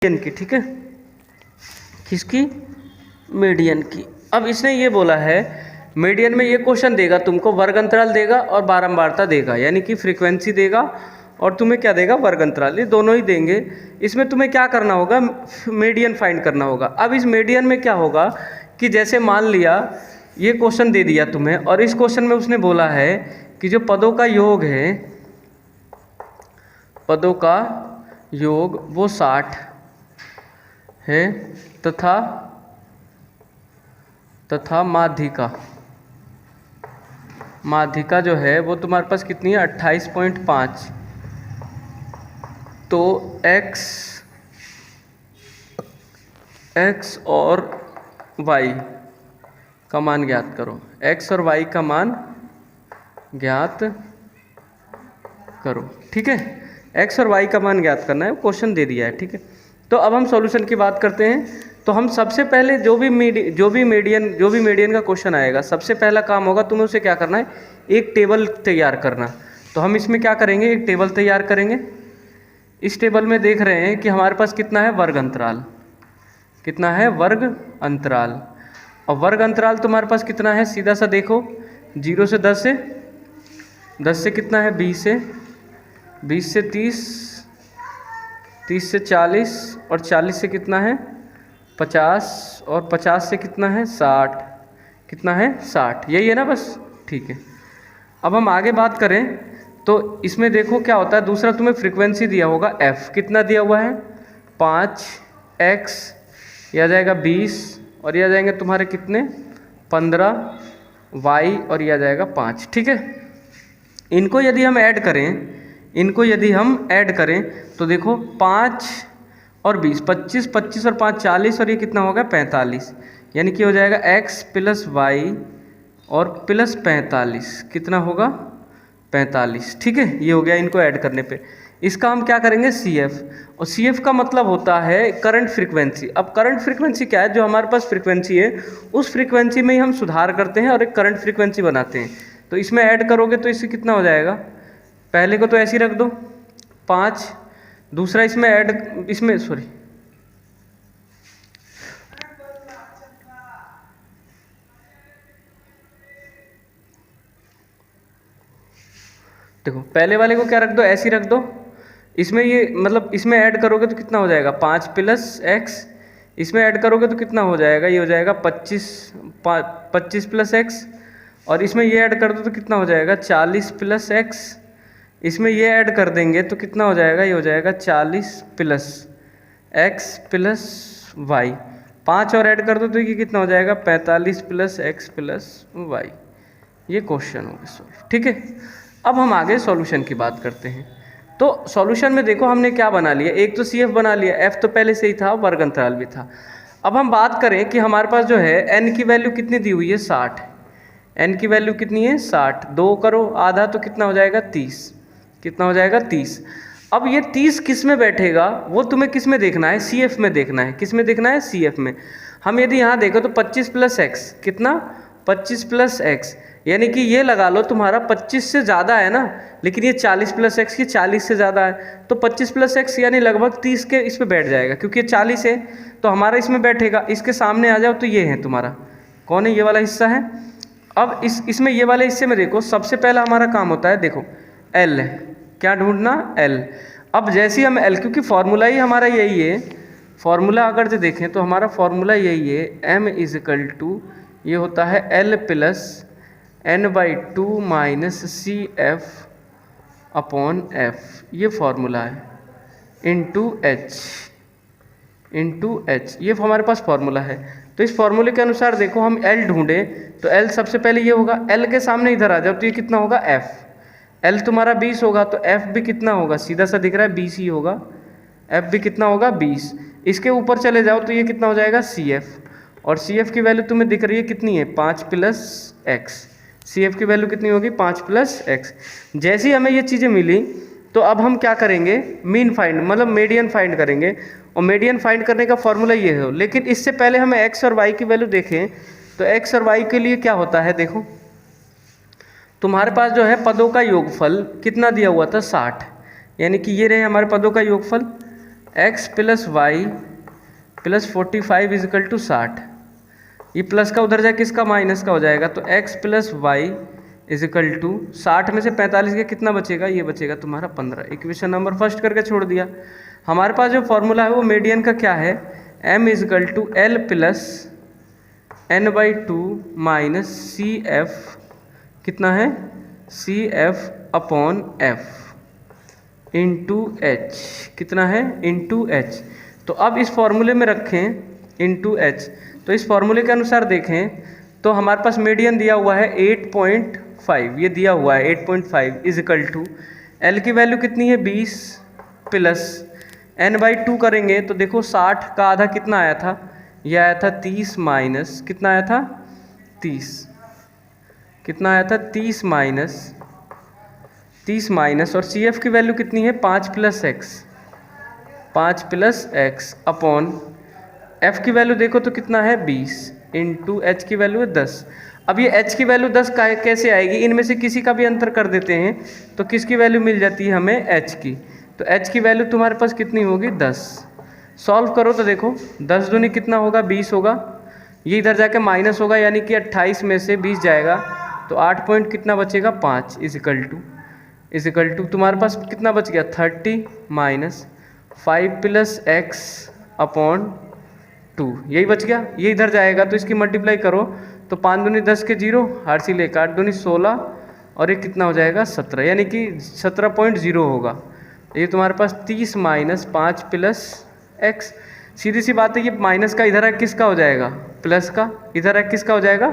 Median की, ठीक है, किसकी, मीडियन की। अब इसने ये बोला है मीडियन में ये क्वेश्चन देगा तुमको, वर्ग अंतराल देगा और बारंबारता देगा, यानी कि फ्रीक्वेंसी देगा और तुम्हें क्या देगा, वर्ग अंतराल, ये दोनों ही देंगे। इसमें तुम्हें क्या करना होगा, मीडियन फाइंड करना होगा। अब इस मीडियन में क्या होगा कि जैसे मान लिया ये क्वेश्चन दे दिया तुम्हें और इस क्वेश्चन में उसने बोला है कि जो पदों का योग है, पदों का योग वो 60 है तथा माध्यिका जो है वो तुम्हारे पास कितनी है, 28.5। तो x और y का मान ज्ञात करो, x और y का मान ज्ञात करो, ठीक है। x और y का मान ज्ञात करना है, क्वेश्चन दे दिया है, ठीक है। तो अब हम सॉल्यूशन की बात करते हैं। तो हम सबसे पहले जो भी मीडियन का क्वेश्चन आएगा, सबसे पहला काम होगा तुम्हें उसे क्या करना है, एक टेबल तैयार करना। तो हम इसमें क्या करेंगे, एक टेबल तैयार करेंगे। इस टेबल में देख रहे हैं कि हमारे पास कितना है, वर्ग अंतराल, कितना है, वर्ग अंतराल। और वर्ग अंतराल तुम्हारे पास कितना है, सीधा सा देखो, 0 से 10 है, 10 से कितना है, 20 है, 20 से 30, 30 से 40 और 40 से कितना है, 50 और 50 से कितना है, 60, कितना है, 60, यही है ना, बस, ठीक है। अब हम आगे बात करें तो इसमें देखो क्या होता है, दूसरा तुम्हें फ्रीक्वेंसी दिया होगा f, कितना दिया हुआ है, 5x, यह आ जाएगा 20 और यह आ जाएंगे तुम्हारे कितने, 15y और यह आ जाएगा 5, ठीक है। इनको यदि हम ऐड करें तो देखो 5 और 20, 25, 25 और 5 40 और ये कितना होगा, 45, यानी कि हो जाएगा x प्लस y और प्लस 45, कितना होगा, 45, ठीक है। ये हो गया इनको ऐड करने पे। इसका हम क्या करेंगे, CF, और CF का मतलब होता है करंट फ्रीक्वेंसी। अब करंट फ्रीक्वेंसी क्या है, जो हमारे पास फ्रीक्वेंसी है उस फ्रीक्वेंसी में ही हम सुधार करते हैं और एक करंट फ्रीक्वेंसी बनाते हैं। तो इसमें ऐड करोगे तो इससे कितना हो जाएगा, पहले को तो ऐसे ही रख दो 5, दूसरा इसमें सॉरी देखो, पहले वाले को क्या रख दो, ऐसे ही रख दो। इसमें ये मतलब इसमें ऐड करोगे तो कितना हो जाएगा, 5 प्लस x, इसमें ऐड करोगे तो कितना हो जाएगा, ये हो जाएगा 25 प्लस x, और इसमें ये ऐड कर दो तो कितना हो जाएगा, 40 प्लस x, इसमें ये ऐड कर देंगे तो कितना हो जाएगा, ये हो जाएगा 40 प्लस x प्लस y, 5 और ऐड कर दो तो ये कितना हो जाएगा, 45 प्लस x प्लस y। ये क्वेश्चन हो गया, ठीक है। अब हम आगे सॉल्यूशन की बात करते हैं। तो सॉल्यूशन में देखो हमने क्या बना लिया, एक तो CF बना लिया, F तो पहले से ही था, वर्ग अंतराल भी था। अब हम बात करें कि हमारे पास जो है n की वैल्यू कितनी दी हुई है, 60, n की वैल्यू कितनी है, 60, 2 करो आधा तो कितना हो जाएगा, 30, कितना हो जाएगा, 30। अब ये 30 किस में बैठेगा, वो तुम्हें किस में देखना है, CF में देखना है, किस में देखना है, CF में। हम यदि यहाँ देखो तो 25 प्लस x कितना, 25 प्लस x, यानी कि ये लगा लो तुम्हारा 25 से ज़्यादा है ना, लेकिन ये 40 प्लस x की 40 से ज़्यादा है, तो 25 प्लस x यानी लगभग 30 के इस पे बैठ जाएगा, क्योंकि ये 40 है तो हमारा इसमें बैठेगा। इसके सामने आ जाओ तो ये है तुम्हारा, कौन है, ये वाला हिस्सा है। अब इसमें ये वाले हिस्से में देखो, सबसे पहला हमारा काम होता है, देखो L है, क्या ढूंढना, L। अब जैसे ही हम L, क्योंकि फॉर्मूला ही हमारा यही है, फॉर्मूला अगर जो देखें तो हमारा फॉर्मूला यही है, M = ये होता है L plus n/2 minus CF upon F, ये फॉर्मूला है, इंटू H, ये हमारे पास फॉर्मूला है। तो इस फॉर्मूले के अनुसार देखो हम L ढूंढें तो L सबसे पहले ये होगा, L के सामने इधर आ जाओ तो ये कितना होगा, F, L तुम्हारा 20 होगा तो F भी कितना होगा, सीधा सा दिख रहा है 20 ही होगा, F भी कितना होगा, 20। इसके ऊपर चले जाओ तो ये कितना हो जाएगा, CF, और CF की वैल्यू तुम्हें दिख रही है कितनी है, 5 प्लस x, CF की वैल्यू कितनी होगी, 5 प्लस x। जैसे ही हमें ये चीज़ें मिली तो अब हम क्या करेंगे, मीन फाइंड मतलब मीडियन फाइंड करेंगे, और मीडियन फाइंड करने का फॉर्मूला ये है। लेकिन इससे पहले हमें x और y की वैल्यू देखें तो x और y के लिए क्या होता है, देखो तुम्हारे पास जो है पदों का योगफल कितना दिया हुआ था, 60, यानी कि ये रहे हमारे पदों का योगफल, x plus y plus 45 equal to 60। ये प्लस का उधर जाए किसका माइनस का हो जाएगा, तो x plus y equal to 60 में से 45 का कितना बचेगा, ये बचेगा तुम्हारा 15। इक्वेशन नंबर फर्स्ट करके छोड़ दिया। हमारे पास जो फॉर्मूला है वो मीडियन का क्या है, m equal to L plus n/2 minus C F, कितना है C F upon F into H, कितना है इंटू एच। तो अब इस फॉर्मूले में रखें इंटू एच, तो इस फॉर्मूले के अनुसार देखें तो हमारे पास मीडियन दिया हुआ है 8.5, ये दिया हुआ है 8.5 इजिकल टू एल की वैल्यू कितनी है 20 प्लस n/2 करेंगे तो देखो 60 का आधा कितना आया था, ये आया था 30 माइनस कितना आया था 30, कितना आया था 30 माइनस और सी एफ की वैल्यू कितनी है 5 प्लस एक्स अपॉन एफ की वैल्यू देखो तो कितना है 20 इंटू एच की वैल्यू है 10। अब ये एच की वैल्यू 10 का कैसे आएगी, इनमें से किसी का भी अंतर कर देते हैं तो किसकी वैल्यू मिल जाती है हमें एच की, तो एच की वैल्यू तुम्हारे पास कितनी होगी 10। सॉल्व करो तो देखो 10 दूनी कितना होगा 20 होगा, ये इधर जाके माइनस होगा यानी कि 28 में से 20 जाएगा तो 8 पॉइंट कितना बचेगा 5 इजिकल टू तुम्हारे पास कितना बच गया 30 माइनस 5 प्लस एक्स अपॉन 2, यही बच गया। ये इधर जाएगा तो इसकी मल्टीप्लाई करो तो 5 दूनी 10 के 0, हर सी लेकर 8 दूनी 16 और ये कितना हो जाएगा 17, यानी कि 17.0 होगा। ये तुम्हारे पास 30 माइनस 5 प्लस एक्स, सीधी सी बात है ये माइनस का इधर है किसका हो जाएगा प्लस का, इधर है किसका हो जाएगा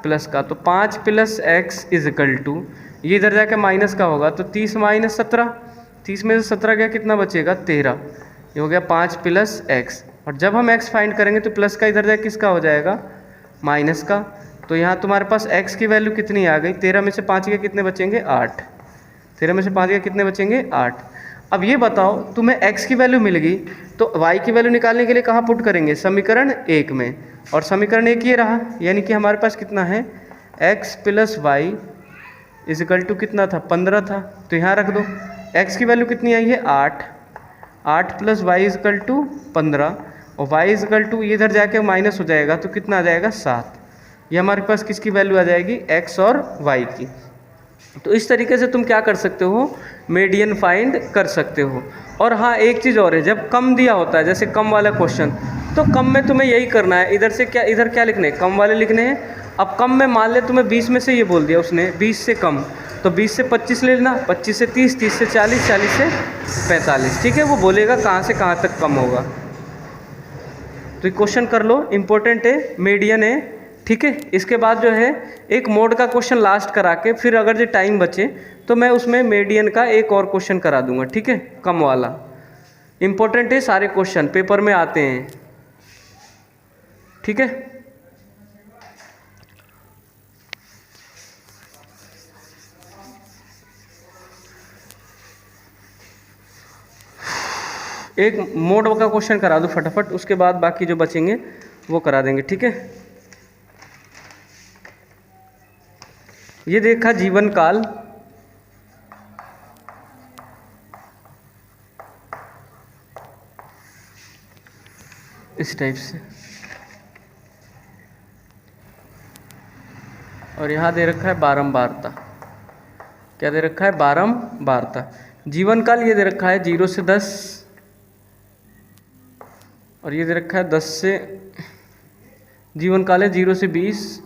प्लस का, तो 5 प्लस एक्स इजिकल टू ये इधर जाके माइनस का होगा तो 30 माइनस 17, 30 में से 17 गया कितना बचेगा 13, ये हो गया 5 प्लस एक्स। और जब हम x फाइंड करेंगे तो प्लस का इधर जाए किसका हो जाएगा माइनस का, तो यहाँ तुम्हारे पास x की वैल्यू कितनी आ गई 13 में से 5 के कितने बचेंगे 8, 13 में से 5 के कितने बचेंगे 8। अब ये बताओ तुम्हें x की वैल्यू मिल गई तो y की वैल्यू निकालने के लिए कहाँ पुट करेंगे, समीकरण 1 में, और समीकरण 1 ये रहा, यानी कि हमारे पास कितना है x plus y equal to कितना था 15 था, तो यहाँ रख दो। x की वैल्यू कितनी आई है 8 प्लस वाई इजिकल टू 15 और y इजिकल टू ये इधर जाके माइनस हो जाएगा तो कितना आ जाएगा 7, ये हमारे पास किसकी वैल्यू आ जाएगी x और y की। तो इस तरीके से तुम क्या कर सकते हो मीडियन फाइंड कर सकते हो। और हाँ एक चीज़ और है, जब कम दिया होता है जैसे कम वाला क्वेश्चन तो कम में तुम्हें यही करना है, इधर क्या लिखने हैं कम वाले लिखने हैं। अब कम में मान ले तुम्हें 20 में से ये बोल दिया उसने 20 से कम, तो 20 से 25 ले लेना, 25 से 30, 30 से 40, 40 से 45, ठीक है। वो बोलेगा कहाँ से कहाँ तक कम होगा। तो क्वेश्चन कर लो, इम्पोर्टेंट है, मीडियन है, ठीक है। इसके बाद जो है एक मोड का क्वेश्चन लास्ट करा के फिर अगर जो टाइम बचे तो मैं उसमें मीडियन का एक और क्वेश्चन करा दूंगा, ठीक है, कम वाला। इम्पोर्टेंट है, सारे क्वेश्चन पेपर में आते हैं, ठीक है। एक मोड का क्वेश्चन करा दो फटाफट, उसके बाद बाकी जो बचेंगे वो करा देंगे, ठीक है। ये देखा जीवन काल, इस टाइप से, और यहाँ दे रखा है बारंबारता। क्या दे रखा है बारंबारता। जीवन काल ये दे रखा है 0 से 10, और ये दे रखा है 10 से, जीवन काल है 0 से 20,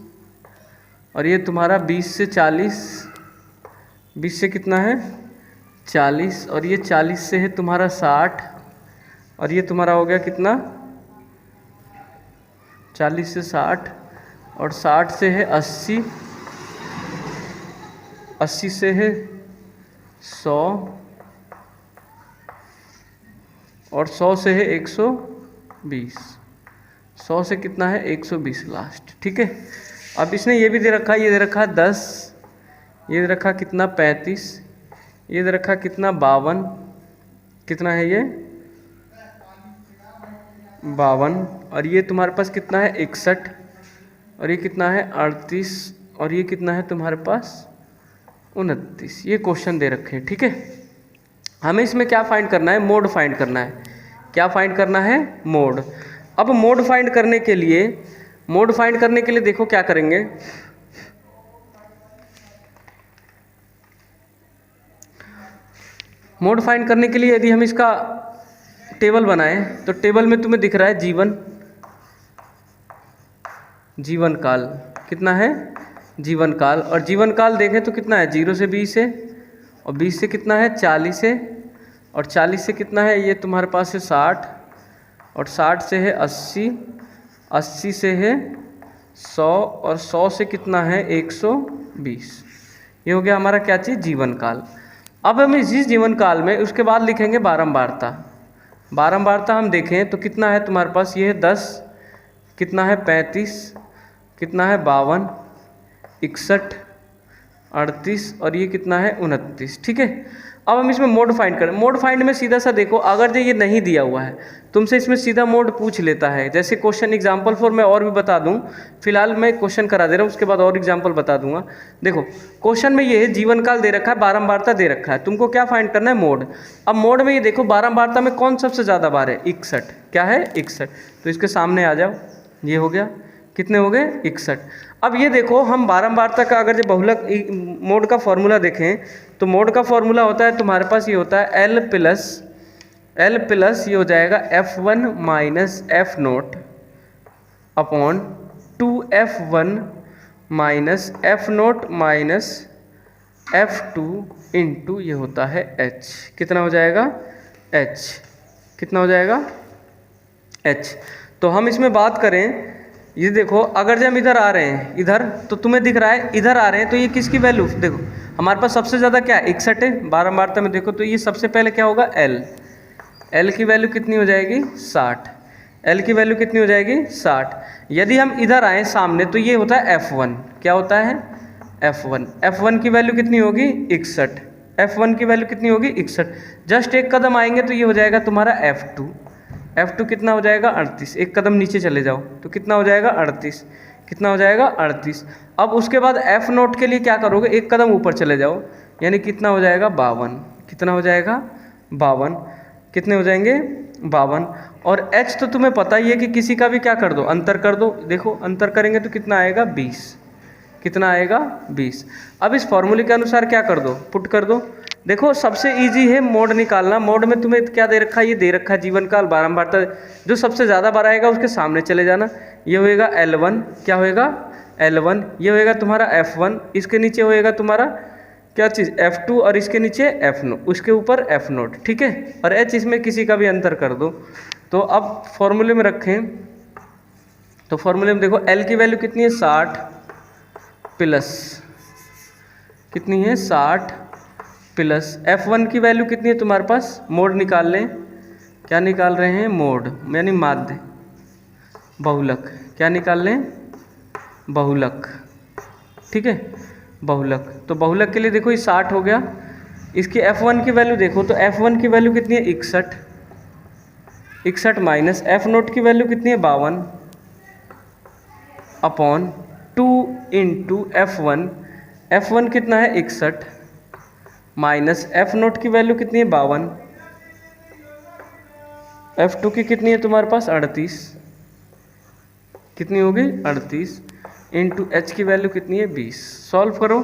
और ये तुम्हारा 20 से 40, 20 से कितना है 40, और ये 40 से है तुम्हारा 60, और ये तुम्हारा हो गया कितना 40 से 60, और 60 से है 80, 80 से है 100, और 100 से है 120, 100 से कितना है 120 लास्ट, ठीक है। अब इसने ये भी दे रखा है, ये दे रखा है 10, ये दे रखा कितना 35, ये दे रखा कितना 52, कितना है ये 52, और ये तुम्हारे पास कितना है 61, और ये कितना है 38, और ये कितना है तुम्हारे पास 29। ये क्वेश्चन दे रखे हैं, ठीक है। हमें इसमें क्या फाइंड करना है, मोड फाइंड करना है। क्या फाइंड करना है? मोड। अब मोड फाइंड करने के लिए देखो क्या करेंगे। मोड फाइंड करने के लिए यदि हम इसका टेबल बनाएं तो टेबल में तुम्हें दिख रहा है जीवन काल कितना है? जीवन काल। और जीवन काल देखें तो कितना है? 0 से 20 है, और 20 से कितना है? 40 है, और 40 से कितना है? ये तुम्हारे पास है 60, और 60 से है 80, 80 से है 100, और 100 से कितना है? 120। ये हो गया हमारा क्या चीज़? जीवन काल। अब हम इस जीवन काल में उसके बाद लिखेंगे बारंबारता। बारंबारता हम देखें तो कितना है तुम्हारे पास? ये है 10, कितना है? 35, कितना है? 52, 61, 38, और ये कितना है? 29। ठीक है। अब हम इसमें मोड फाइंड करें। मोड फाइंड में सीधा सा देखो, अगर जो ये नहीं दिया हुआ है तुमसे इसमें सीधा मोड पूछ लेता है। जैसे क्वेश्चन एग्जाम्पल फॉर मैं और भी बता दूं, फिलहाल मैं क्वेश्चन करा दे रहा हूँ, उसके बाद और एग्जाम्पल बता दूंगा। देखो क्वेश्चन में ये है जीवन काल दे रखा है, बारंबारता दे रखा है, तुमको क्या फाइंड करना है? मोड। अब मोड में ये देखो बारंबारता में कौन सबसे ज़्यादा बार है? 61। क्या है? 61। तो इसके सामने आ जाओ, ये हो गया, कितने हो गए? 61। अब ये देखो हम बारंबारता का अगर जो बहुलक मोड का फॉर्मूला देखें तो मोड का फॉर्मूला होता है तुम्हारे पास, ये होता है L प्लस ये हो जाएगा F1 minus F naught upon 2F1 minus F note minus F2 into ये होता है H। कितना हो जाएगा? H। कितना हो जाएगा? H। तो हम इसमें बात करें, ये देखो अगर जब हम इधर आ रहे हैं, इधर तो तुम्हें दिख रहा है इधर आ रहे हैं, तो ये किसकी वैल्यू देखो हमारे पास सबसे ज़्यादा क्या है? 61 है। बारंबारता में देखो तो ये सबसे पहले क्या होगा? L की वैल्यू कितनी हो जाएगी? 60। L की वैल्यू कितनी हो जाएगी? 60। यदि हम इधर आए सामने तो ये होता है F1। क्या होता है? F1 की वैल्यू कितनी होगी? 61। F1 की वैल्यू कितनी होगी? 61। जस्ट एक कदम आएंगे तो ये हो जाएगा तुम्हारा F2 कितना हो जाएगा? 38। एक कदम नीचे चले जाओ तो कितना हो जाएगा? 38। कितना हो जाएगा? 38। अब उसके बाद F नोट के लिए क्या करोगे? एक कदम ऊपर चले जाओ, यानी कितना हो जाएगा? 52। कितना हो जाएगा? 52। कितने हो जाएंगे? 52। और H तो तुम्हें पता ही है कि किसी का भी क्या कर दो? अंतर कर दो। देखो अंतर करेंगे तो कितना आएगा? 20। कितना आएगा? 20। अब इस फॉर्मूले के अनुसार क्या कर दो? पुट कर दो। देखो सबसे इजी है मोड निकालना। मोड में तुम्हें क्या दे रखा है? ये दे रखा है जीवन काल, बारंबारता। जो सबसे ज़्यादा बार आएगा उसके सामने चले जाना। ये होएगा L1। क्या होएगा? L1। ये होएगा तुम्हारा F1। इसके नीचे होएगा तुम्हारा क्या चीज़? F2। और इसके नीचे F नोट, उसके ऊपर F नोट। ठीक है। और H इसमें किसी का भी अंतर कर दो। तो अब फॉर्मूले में रखें तो फॉर्मूले में देखो L की वैल्यू कितनी है? 60 प्लस कितनी है? 60 प्लस F1 की वैल्यू कितनी है तुम्हारे पास? मोड निकाल लें। क्या निकाल रहे हैं? मोड यानी माध्य बहुलक। क्या निकाल लें? बहुलक। ठीक है, बहुलक। तो बहुलक के लिए देखो ये 60 हो गया। इसकी F1 की वैल्यू देखो तो F1 की वैल्यू कितनी है? 61। 61 माइनस एफ नोट की वैल्यू कितनी है? 52 अपॉन 2 इंटू F1। F1 कितना है? 61 माइनस एफ नोट की वैल्यू कितनी है? 52। F2 की कितनी है तुम्हारे पास? 38। कितनी होगी? 38 इंटू H की वैल्यू कितनी है? 20। सॉल्व करो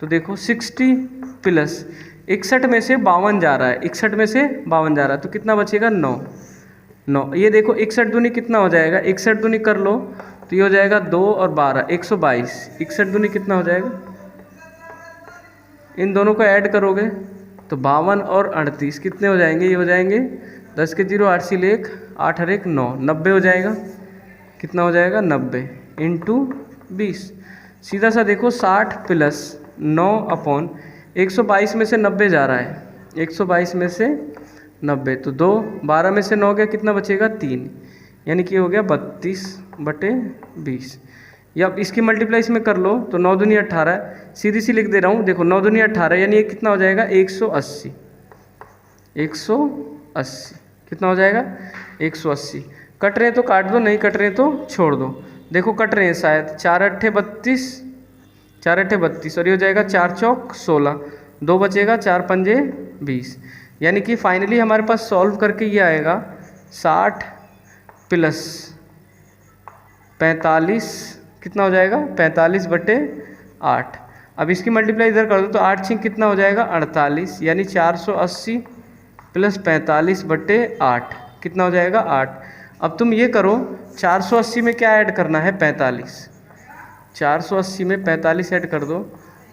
तो देखो 60 प्लस 61 में से 52 जा रहा है, 61 में से 52 जा रहा है तो कितना बचेगा? 9। ये देखो 61 दूनी कितना हो जाएगा? 61 दूनी कर लो तो ये हो जाएगा 2 और 12 122। 61 दूनी कितना हो जाएगा? इन दोनों को ऐड करोगे तो 52 और 38 कितने हो जाएंगे? ये हो जाएंगे 10 के 0 8 सी 1 8 और 1 9 90 हो जाएगा। कितना हो जाएगा? 90 इंटू 20। सीधा सा देखो 60 प्लस 9 अपॉन 122 में से 90 जा रहा है, 122 में से 90 तो 2 12 में से 9 गया, कितना बचेगा? 3, यानी कि हो गया 32/20। या अब इसकी मल्टीप्लाई इसमें कर लो तो 9 दूनी 18, सीधी सी लिख दे रहा हूँ। देखो 9 दूनी 18 यानी ये कितना हो जाएगा? 180। 180 कितना हो जाएगा? 180। कट रहे हैं तो काट दो, नहीं कट रहे हैं तो छोड़ दो। देखो कट रहे हैं शायद। 4 8 32, 4 8 32 और ये हो जाएगा 4 चौक 16, 2 बचेगा 4 पंजे 20। यानी कि फाइनली हमारे पास सॉल्व करके ये आएगा 60 प्लस 45 कितना हो जाएगा 45/8। अब इसकी मल्टीप्लाई इधर कर दो तो 8 6 कितना हो जाएगा 48, यानी 480 प्लस 45/8 कितना हो जाएगा 8। अब तुम ये करो 480 में क्या ऐड करना है 45, 480 में 45 ऐड कर दो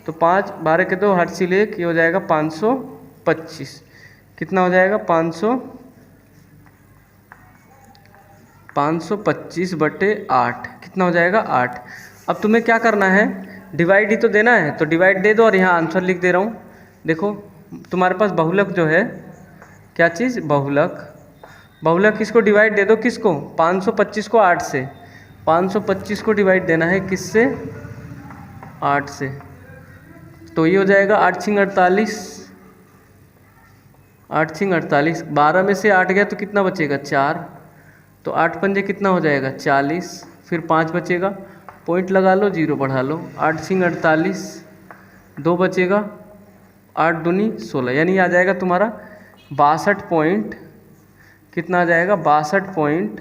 तो 5 12 के 2 8 से 1 ये हो जाएगा 525, कितना हो जाएगा 525/8 कितना हो जाएगा 8। अब तुम्हें क्या करना है डिवाइड ही तो देना है, तो डिवाइड दे दो और यहाँ आंसर लिख दे रहा हूँ। देखो तुम्हारे पास बहुलक जो है, क्या चीज़ बहुलक, बहुलक किसको डिवाइड दे दो, किसको 525 को 8 से, 525 को डिवाइड देना है किससे 8 से, तो ये हो जाएगा 8 6 48, 8 6 48, 12 में से 8 गया तो कितना बचेगा 4, तो 8 पंजे कितना हो जाएगा 40, फिर 5 बचेगा, पॉइंट लगा लो 0 बढ़ा लो, 8 6 48, 2 बचेगा, 8 दूनी 16, यानी आ जाएगा तुम्हारा 62 पॉइंट, कितना आ जाएगा 62 पॉइंट,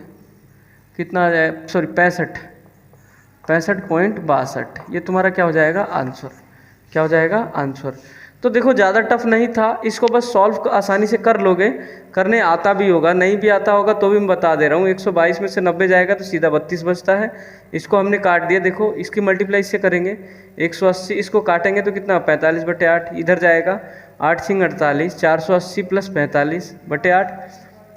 कितना आ जाएगा सॉरी 65.62, ये तुम्हारा क्या हो जाएगा आंसर, क्या हो जाएगा आंसर। तो देखो ज़्यादा टफ नहीं था, इसको बस सॉल्व आसानी से कर लोगे, करने आता भी होगा, नहीं भी आता होगा तो भी मैं बता दे रहा हूँ। 122 में से 90 जाएगा तो सीधा 32 बचता है, इसको हमने काट दिया। देखो इसकी मल्टीप्लाई इससे करेंगे 180, इसको काटेंगे तो कितना 45/8 इधर जाएगा, 8 6 48, 480 प्लस 45/8,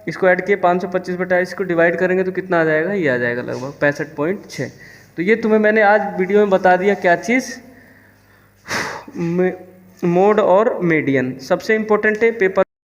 इसको ऐड किए 525/8, इसको डिवाइड करेंगे तो कितना आ जाएगा, ये आ जाएगा लगभग 65.6। तो ये तुम्हें मैंने आज वीडियो में बता दिया क्या चीज़, मोड और मीडियन सबसे इम्पोर्टेंट है पेपर